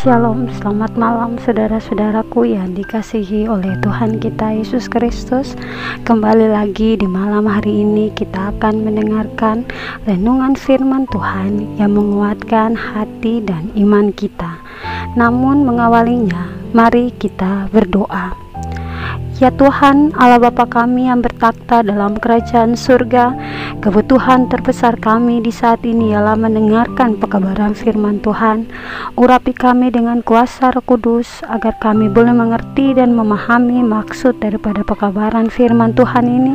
Shalom, selamat malam saudara-saudaraku yang dikasihi oleh Tuhan kita Yesus Kristus. Kembali lagi di malam hari ini kita akan mendengarkan renungan firman Tuhan yang menguatkan hati dan iman kita. Namun mengawalinya, mari kita berdoa. Ya Tuhan, Allah Bapa kami yang bertakhta dalam kerajaan surga, kebutuhan terbesar kami di saat ini ialah mendengarkan pekabaran firman Tuhan. Urapi kami dengan kuasa Roh Kudus, agar kami boleh mengerti dan memahami maksud daripada pekabaran firman Tuhan ini,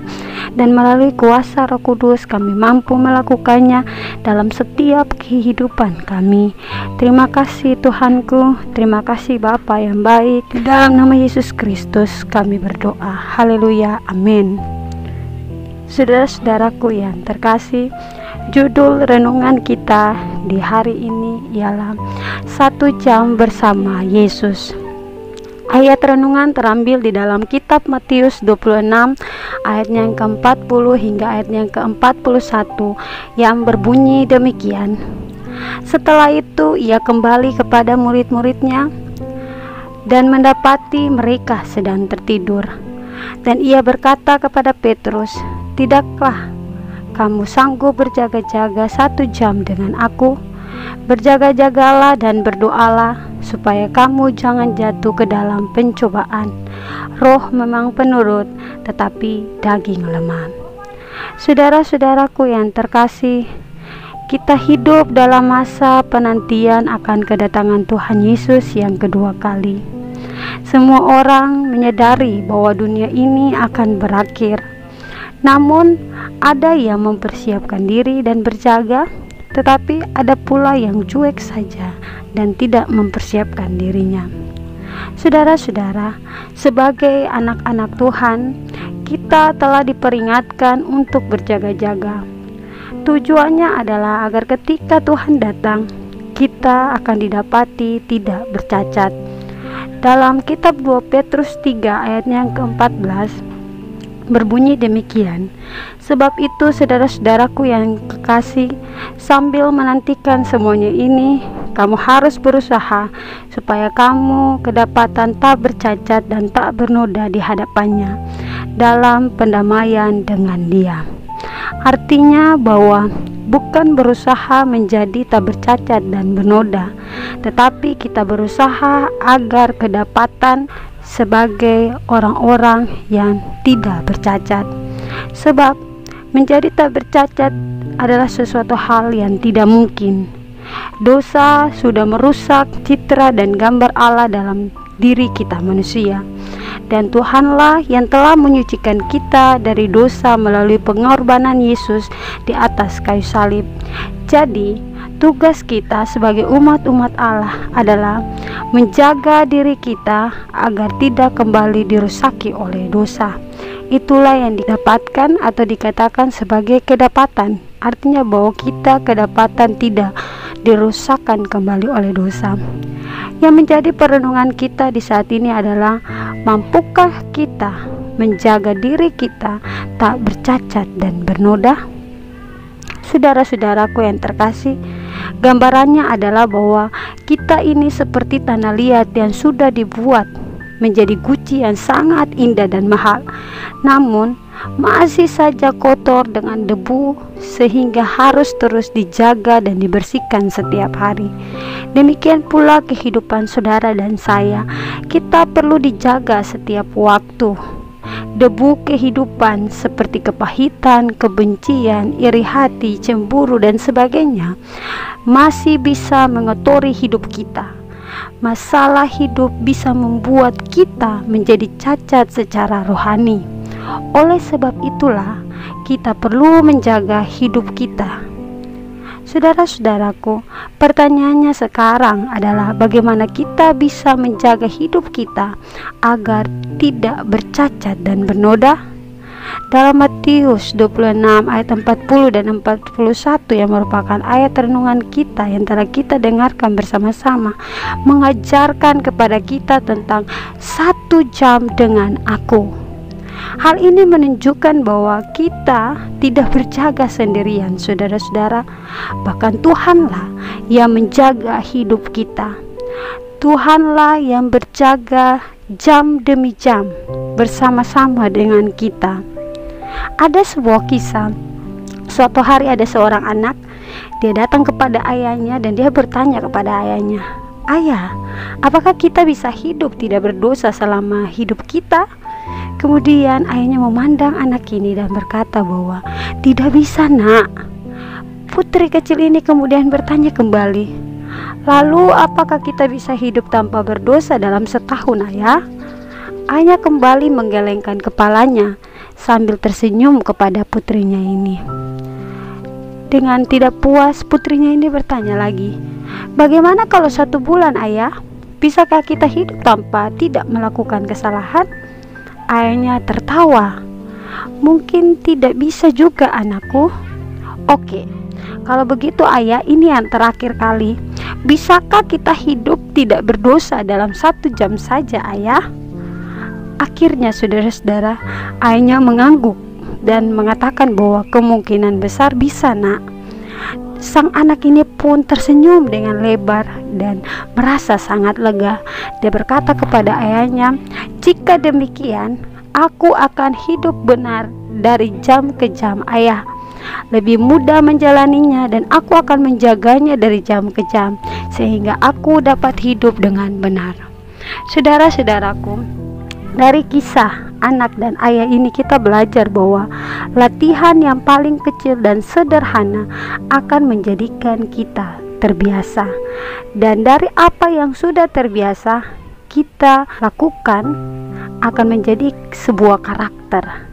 dan melalui kuasa Roh Kudus kami mampu melakukannya dalam setiap kehidupan kami. Terima kasih Tuhanku, terima kasih Bapa yang baik. Di dalam nama Yesus Kristus kami berdoa. Haleluya, amin. Saudara-saudaraku yang terkasih, judul renungan kita di hari ini ialah 1 jam bersama Yesus. Ayat renungan terambil di dalam kitab Matius 26 ayatnya yang ke-40 hingga ayatnya yang ke-41 yang berbunyi demikian. Setelah itu ia kembali kepada murid-muridnya dan mendapati mereka sedang tertidur. Dan ia berkata kepada Petrus, "Tidakkah kamu sanggup berjaga-jaga 1 jam dengan aku? Berjaga-jagalah dan berdoalah, supaya kamu jangan jatuh ke dalam pencobaan. Roh memang penurut, tetapi daging lemah." Saudara-saudaraku yang terkasih, kita hidup dalam masa penantian akan kedatangan Tuhan Yesus yang kedua kali. Semua orang menyadari bahwa dunia ini akan berakhir. Namun, ada yang mempersiapkan diri dan berjaga, tetapi ada pula yang cuek saja dan tidak mempersiapkan dirinya. Saudara-saudara, sebagai anak-anak Tuhan, kita telah diperingatkan untuk berjaga-jaga. Tujuannya adalah agar ketika Tuhan datang, kita akan didapati tidak bercacat. Dalam kitab 2 Petrus 3 ayatnya yang ke-14 berbunyi demikian. Sebab itu saudara-saudaraku yang kekasih, sambil menantikan semuanya ini, kamu harus berusaha supaya kamu kedapatan tak bercacat dan tak bernoda di hadapannya dalam pendamaian dengan Dia. Artinya bahwa bukan berusaha menjadi tak bercacat dan bernoda, tetapi kita berusaha agar kedapatan sebagai orang-orang yang tidak bercacat. Sebab menjadi tak bercacat adalah sesuatu hal yang tidak mungkin. Dosa sudah merusak citra dan gambar Allah dalam diri kita manusia, dan Tuhanlah yang telah menyucikan kita dari dosa melalui pengorbanan Yesus di atas kayu salib. Jadi tugas kita sebagai umat-umat Allah adalah menjaga diri kita agar tidak kembali dirusaki oleh dosa. Itulah yang didapatkan atau dikatakan sebagai kedapatan. Artinya bahwa kita kedapatan tidak dirusakkan kembali oleh dosa. Yang menjadi perenungan kita di saat ini adalah, mampukah kita menjaga diri kita tak bercacat dan bernoda? Saudara-saudaraku yang terkasih, gambarannya adalah bahwa kita ini seperti tanah liat yang sudah dibuat menjadi guci yang sangat indah dan mahal, namun masih saja kotor dengan debu, sehingga harus terus dijaga dan dibersihkan setiap hari. Demikian pula kehidupan saudara dan saya, kita perlu dijaga setiap waktu. Debu kehidupan seperti kepahitan, kebencian, iri hati, cemburu dan sebagainya masih bisa mengotori hidup kita. Masalah hidup bisa membuat kita menjadi cacat secara rohani. Oleh sebab itulah kita perlu menjaga hidup kita. Saudara-saudaraku, pertanyaannya sekarang adalah bagaimana kita bisa menjaga hidup kita agar tidak bercacat dan bernoda? Dalam Matius 26 ayat 40 dan 41 yang merupakan ayat renungan kita yang telah kita dengarkan bersama-sama, mengajarkan kepada kita tentang 1 jam dengan aku. Hal ini menunjukkan bahwa kita tidak berjaga sendirian, saudara-saudara. Bahkan Tuhanlah yang menjaga hidup kita. Tuhanlah yang berjaga jam demi jam bersama-sama dengan kita. Ada sebuah kisah. Suatu hari ada seorang anak, dia datang kepada ayahnya dan dia bertanya kepada ayahnya, "Ayah, apakah kita bisa hidup tidak berdosa selama hidup kita?" Kemudian ayahnya memandang anak ini dan berkata bahwa, "Tidak bisa, Nak." Putri kecil ini kemudian bertanya kembali, "Lalu apakah kita bisa hidup tanpa berdosa dalam setahun, Ayah?" Ayahnya kembali menggelengkan kepalanya sambil tersenyum kepada putrinya ini. Dengan tidak puas, putrinya ini bertanya lagi, "Bagaimana kalau 1 bulan, Ayah? Bisakah kita hidup tanpa tidak melakukan kesalahan?" Ayahnya tertawa. "Mungkin tidak bisa juga, anakku." "Oke, kalau begitu Ayah, ini yang terakhir kali. Bisakah kita hidup tidak berdosa dalam 1 jam saja, Ayah?" Akhirnya saudara-saudara, ayahnya mengangguk dan mengatakan bahwa kemungkinan besar bisa, Nak. Sang anak ini pun tersenyum dengan lebar dan merasa sangat lega. Dia berkata kepada ayahnya, "Jika demikian, aku akan hidup benar dari jam ke jam, Ayah. Lebih mudah menjalaninya dan aku akan menjaganya dari jam ke jam, sehingga aku dapat hidup dengan benar." Saudara-saudaraku, dari kisah anak dan ayah ini kita belajar bahwa latihan yang paling kecil dan sederhana akan menjadikan kita terbiasa. Dan dari apa yang sudah terbiasa kita lakukan akan menjadi sebuah karakter.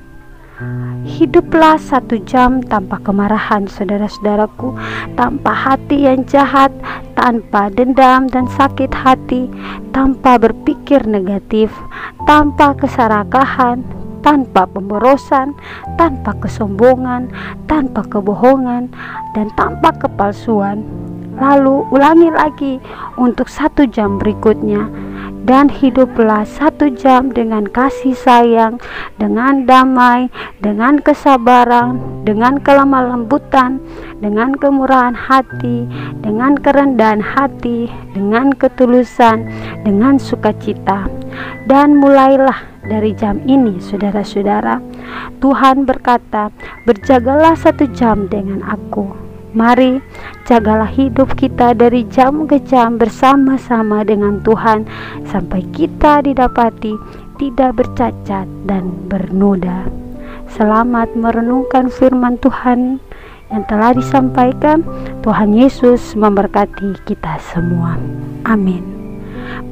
Hiduplah 1 jam tanpa kemarahan, saudara-saudaraku, tanpa hati yang jahat, tanpa dendam dan sakit hati, tanpa berpikir negatif, tanpa keserakahan, tanpa pemborosan, tanpa kesombongan, tanpa kebohongan, dan tanpa kepalsuan. Lalu ulangi lagi untuk 1 jam berikutnya. Dan hiduplah 1 jam dengan kasih sayang, dengan damai, dengan kesabaran, dengan kelemah lembutan, dengan kemurahan hati, dengan kerendahan hati, dengan ketulusan, dengan sukacita. Dan mulailah dari jam ini, saudara-saudara. Tuhan berkata, "Berjagalah 1 jam dengan aku." Mari jagalah hidup kita dari jam ke jam bersama-sama dengan Tuhan sampai kita didapati tidak bercacat dan bernoda. Selamat merenungkan firman Tuhan yang telah disampaikan. Tuhan Yesus memberkati kita semua. Amin.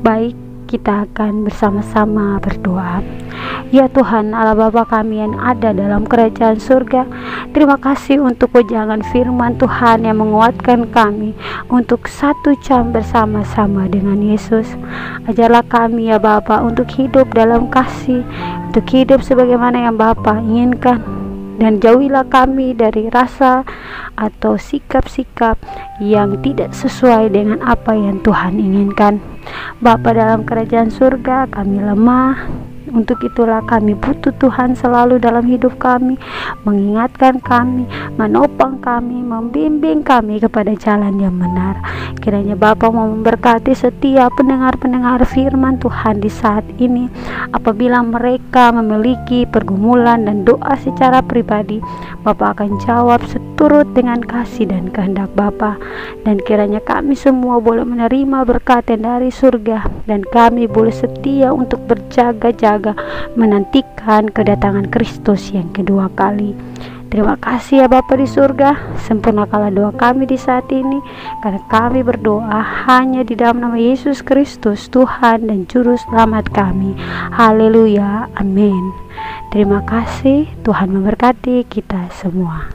Baik, kita akan bersama-sama berdoa. Ya Tuhan, Allah Bapa kami yang ada dalam kerajaan surga, terima kasih untuk wejangan firman Tuhan yang menguatkan kami untuk 1 jam bersama-sama dengan Yesus. Ajarlah kami ya Bapa untuk hidup dalam kasih, untuk hidup sebagaimana yang Bapa inginkan, dan jauhilah kami dari rasa atau sikap-sikap yang tidak sesuai dengan apa yang Tuhan inginkan. Bapa dalam kerajaan surga, kami lemah. Untuk itulah kami butuh Tuhan selalu dalam hidup kami, mengingatkan kami, menopang kami, membimbing kami kepada jalan yang benar. Kiranya Bapa mau memberkati setiap pendengar-pendengar firman Tuhan di saat ini. Apabila mereka memiliki pergumulan dan doa secara pribadi, Bapa akan jawab seturut dengan kasih dan kehendak Bapa. Dan kiranya kami semua boleh menerima berkat dari surga, dan kami boleh setia untuk berjaga-jaga menantikan kedatangan Kristus yang kedua kali. Terima kasih ya Bapa di surga, sempurnakanlah doa kami di saat ini, karena kami berdoa hanya di dalam nama Yesus Kristus, Tuhan dan Juru Selamat kami. Haleluya, amin. Terima kasih, Tuhan memberkati kita semua.